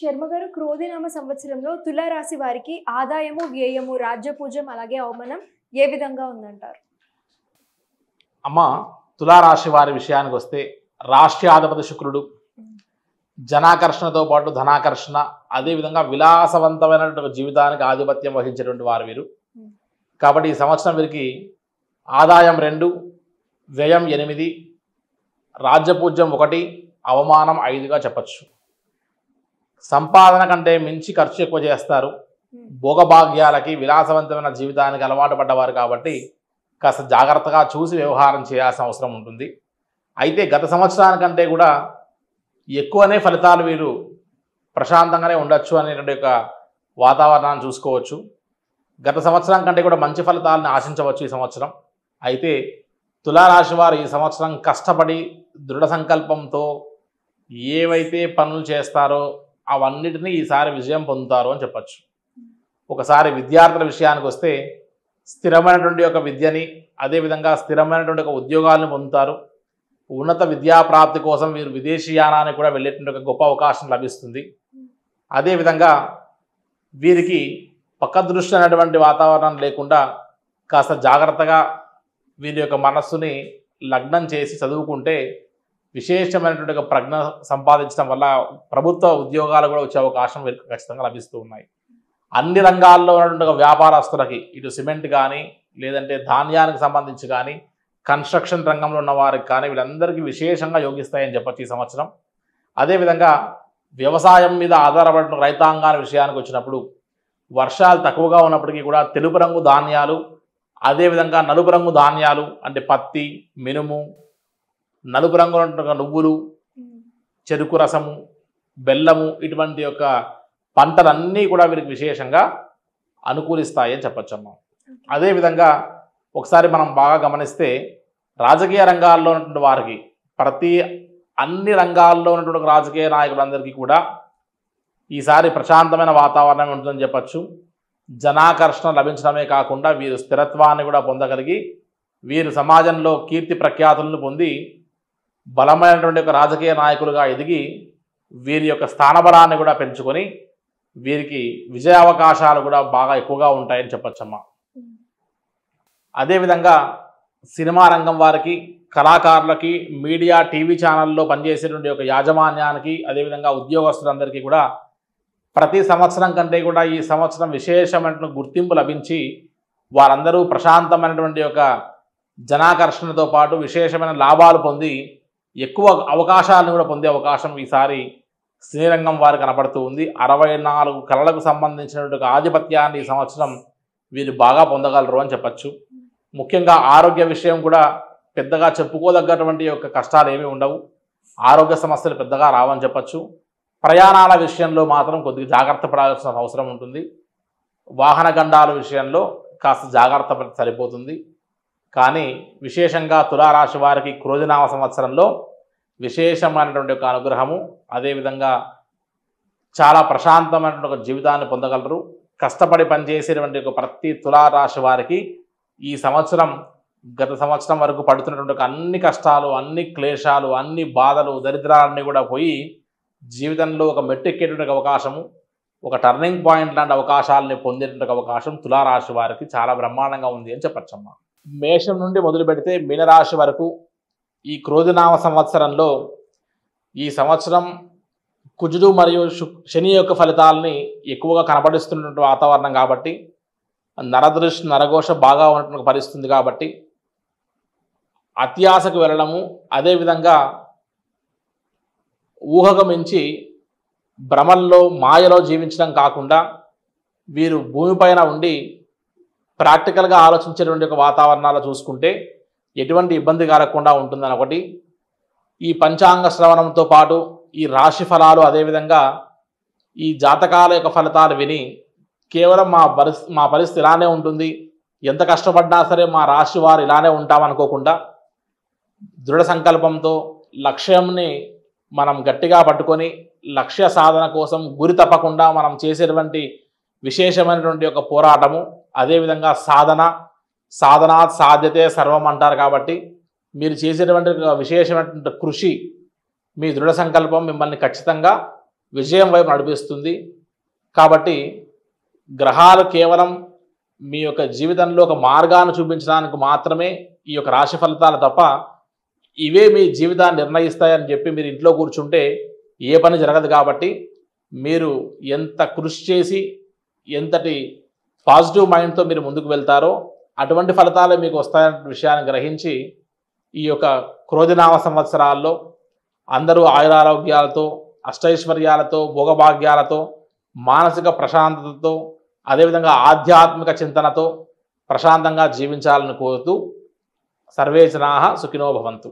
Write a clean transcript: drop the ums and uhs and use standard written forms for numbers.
శర్మ గారు, క్రోధినామ సంవత్సరంలో తులారాశి వారికి ఆదాయము, వ్యయము, రాజ్యపూజ్యం అలాగే అవమానం ఏ విధంగా ఉందంటారు? అమ్మ, తులారాశి వారి విషయానికి వస్తే రాష్ట్రాధిపతి శుక్రుడు జనాకర్షణతో పాటు ధనాకర్షణ, అదేవిధంగా విలాసవంతమైనటువంటి జీవితానికి ఆధిపత్యం వహించేటువంటి వారు వీరు. కాబట్టి ఈ సంవత్సరం వీరికి ఆదాయం 2, వ్యయం 8, రాజ్యపూజ్యం 1, అవమానం 5గా చెప్పచ్చు. సంపాదన కంటే మించి ఖర్చు ఎక్కువ చేస్తారు. భోగభాగ్యాలకి విలాసవంతమైన జీవితానికి అలవాటు పడ్డవారు కాబట్టి కాస్త జాగ్రత్తగా చూసి వ్యవహారం చేయాల్సిన అవసరం ఉంటుంది. అయితే గత సంవత్సరానికంటే కూడా ఎక్కువనే ఫలితాలు వీరు ప్రశాంతంగానే ఉండొచ్చు అనేటువంటి ఒక వాతావరణాన్ని చూసుకోవచ్చు. గత సంవత్సరం కంటే కూడా మంచి ఫలితాలను ఆశించవచ్చు ఈ సంవత్సరం. అయితే తులారాశి వారు ఈ సంవత్సరం కష్టపడి దృఢ సంకల్పంతో ఏవైతే పనులు చేస్తారో అవన్నిటినీ ఈసారి విజయం పొందుతారు అని చెప్పచ్చు. ఒకసారి విద్యార్థుల విషయానికి వస్తే స్థిరమైనటువంటి ఒక విద్యని, అదేవిధంగా స్థిరమైనటువంటి ఒక ఉద్యోగాలను పొందుతారు. ఉన్నత విద్యా ప్రాప్తి కోసం వీరు విదేశీయానానికి కూడా వెళ్ళేటువంటి ఒక గొప్ప అవకాశం లభిస్తుంది. అదేవిధంగా వీరికి పక్క దృష్టి అనేటువంటి వాతావరణం లేకుండా కాస్త జాగ్రత్తగా వీరి యొక్క మనస్సుని లగ్నం చేసి చదువుకుంటే విశేషమైనటువంటి ఒక ప్రజ్ఞ సంపాదించడం వల్ల ప్రభుత్వ ఉద్యోగాలు కూడా వచ్చే అవకాశం వీరికి ఖచ్చితంగా లభిస్తూ ఉన్నాయి. అన్ని రంగాల్లో ఉన్నటువంటి వ్యాపారస్తులకి, ఇటు సిమెంట్ కానీ, లేదంటే ధాన్యానికి సంబంధించి కానీ, కన్స్ట్రక్షన్ రంగంలో ఉన్న వారికి కానీ వీళ్ళందరికీ విశేషంగా యోగిస్తాయని చెప్పచ్చు ఈ సంవత్సరం. అదేవిధంగా వ్యవసాయం మీద ఆధారపడిన రైతాంగాల విషయానికి వచ్చినప్పుడు వర్షాలు తక్కువగా ఉన్నప్పటికీ కూడా తెలుపు రంగు ధాన్యాలు, అదేవిధంగా నలుపు రంగు ధాన్యాలు అంటే పత్తి, మినుము, నలుపు రంగు నువ్వులు, చెరుకు రసము, బెల్లము, ఇటువంటి యొక్క పంటలన్నీ కూడా వీరికి విశేషంగా అనుకూలిస్తాయి అని చెప్పచ్చమ్మా. అదేవిధంగా ఒకసారి మనం బాగా గమనిస్తే రాజకీయ రంగాల్లో ఉన్నటువంటి వారికి, అన్ని రంగాల్లో ఉన్నటువంటి రాజకీయ నాయకులందరికీ కూడా ఈసారి ప్రశాంతమైన వాతావరణం ఉంటుందని చెప్పచ్చు. జనాకర్షణ లభించడమే కాకుండా వీరు స్థిరత్వాన్ని కూడా పొందగలిగి వీరు సమాజంలో కీర్తి ప్రఖ్యాతులను పొంది బలమైనటువంటి ఒక రాజకీయ నాయకులుగా ఎదిగి వీరి యొక్క స్థానబలాన్ని కూడా పెంచుకొని వీరికి విజయ అవకాశాలు కూడా బాగా ఎక్కువగా ఉంటాయని చెప్పచ్చమ్మా. అదేవిధంగా సినిమా రంగం వారికి, కళాకారులకి, మీడియా, టీవీ ఛానల్లో పనిచేసేటువంటి ఒక యాజమాన్యానికి, అదేవిధంగా ఉద్యోగస్తులందరికీ కూడా ప్రతి సంవత్సరం కంటే కూడా ఈ సంవత్సరం విశేషమైన గుర్తింపు లభించి వారందరూ ప్రశాంతమైనటువంటి ఒక జనాకర్షణతో పాటు విశేషమైన లాభాలు పొంది ఎక్కువ అవకాశాలను కూడా పొందే అవకాశం ఈసారి సినీ రంగం వారికి కనపడుతూ ఉంది. 64 కళలకు సంబంధించినటువంటి ఆధిపత్యాన్ని ఈ సంవత్సరం వీరు బాగా పొందగలరు అని చెప్పచ్చు. ముఖ్యంగా ఆరోగ్య విషయం కూడా పెద్దగా చెప్పుకోదగ్గటువంటి యొక్క కష్టాలు ఏమీ ఉండవు. ఆరోగ్య సమస్యలు పెద్దగా రావని చెప్పచ్చు. ప్రయాణాల విషయంలో మాత్రం కొద్దిగా జాగ్రత్త పడాల్సిన అవసరం ఉంటుంది. వాహన గండాల విషయంలో కాస్త జాగ్రత్త పడితే సరిపోతుంది. కానీ విశేషంగా తులారాశి వారికి క్రోధినామ సంవత్సరంలో విశేషమైనటువంటి ఒక అనుగ్రహము, అదేవిధంగా చాలా ప్రశాంతమైనటువంటి ఒక జీవితాన్ని పొందగలరు. కష్టపడి పనిచేసేటువంటి ఒక ప్రతి తులారాశి వారికి ఈ సంవత్సరం గత సంవత్సరం వరకు పడుతున్నటువంటి అన్ని కష్టాలు, అన్ని క్లేశాలు, అన్ని బాధలు, దరిద్రాలన్నీ కూడా పోయి జీవితంలో ఒక మెట్టెక్కేటువంటి అవకాశము, ఒక టర్నింగ్ పాయింట్ లాంటి అవకాశాలని పొందేటువంటి అవకాశం తులారాశి వారికి చాలా బ్రహ్మాండంగా ఉంది అని చెప్పచ్చమ్మా. మేషం నుండి మొదలు పెడితే మీనరాశి వరకు ఈ క్రోధినామ సంవత్సరంలో ఈ సంవత్సరం కుజుడు మరియు శని యొక్క ఫలితాలని ఎక్కువగా కనపడిస్తున్నటువంటి వాతావరణం కాబట్టి నరదృష్టి, నరఘోష బాగా ఉన్నటువంటి పరిస్థితుంది కాబట్టి అత్యాశకు వెళ్ళడము, అదేవిధంగా ఊహకు మించి భ్రమల్లో, మాయలో జీవించడం కాకుండా వీరు భూమిపైన ఉండి ప్రాక్టికల్గా ఆలోచించేటువంటి ఒక వాతావరణాలు చూసుకుంటే ఎటువంటి ఇబ్బంది కలగకుండా ఉంటుందని ఒకటి. ఈ పంచాంగ శ్రవణంతో పాటు ఈ రాశి ఫలాలు, అదేవిధంగా ఈ జాతకాల యొక్క ఫలితాలు విని కేవలం మా పరిస్థితి ఇలానే ఉంటుంది, ఎంత కష్టపడ్డా సరే మా రాశి వారు ఇలానే ఉంటామనుకోకుండా దృఢ సంకల్పంతో లక్ష్యంని మనం గట్టిగా పట్టుకొని లక్ష్య సాధన కోసం గురి తప్పకుండా మనం చేసేటువంటి విశేషమైనటువంటి ఒక పోరాటము, అదేవిధంగా సాధనాత్ సాధ్యతే సర్వం అంటారు. కాబట్టి మీరు చేసేటువంటి విశేషమైనటువంటి కృషి, మీ దృఢ సంకల్పం మిమ్మల్ని ఖచ్చితంగా విజయం వైపు నడిపిస్తుంది. కాబట్టి గ్రహాలు కేవలం మీ యొక్క జీవితంలో ఒక మార్గాన్ని చూపించడానికి మాత్రమే ఈ యొక్క రాశి ఫలితాలు తప్ప ఇవే మీ జీవితాన్ని నిర్ణయిస్తాయని చెప్పి మీరు ఇంట్లో కూర్చుంటే ఏ పని జరగదు. కాబట్టి మీరు ఎంత కృషి చేసి ఎంతటి పాజిటివ్ మైండ్తో మీరు ముందుకు వెళ్తారో అటువంటి ఫలితాలే మీకు వస్తాయనే విషయాన్ని గ్రహించి ఈ యొక్క క్రోధినామ సంవత్సరాల్లో అందరూ ఆయురారోగ్యాలతో, అష్టైశ్వర్యాలతో, భోగభాగ్యాలతో, మానసిక ప్రశాంతతతో, అదేవిధంగా ఆధ్యాత్మిక చింతనతో ప్రశాంతంగా జీవించాలని కోరుతూ సర్వే జనాః సుఖినో భవంతు.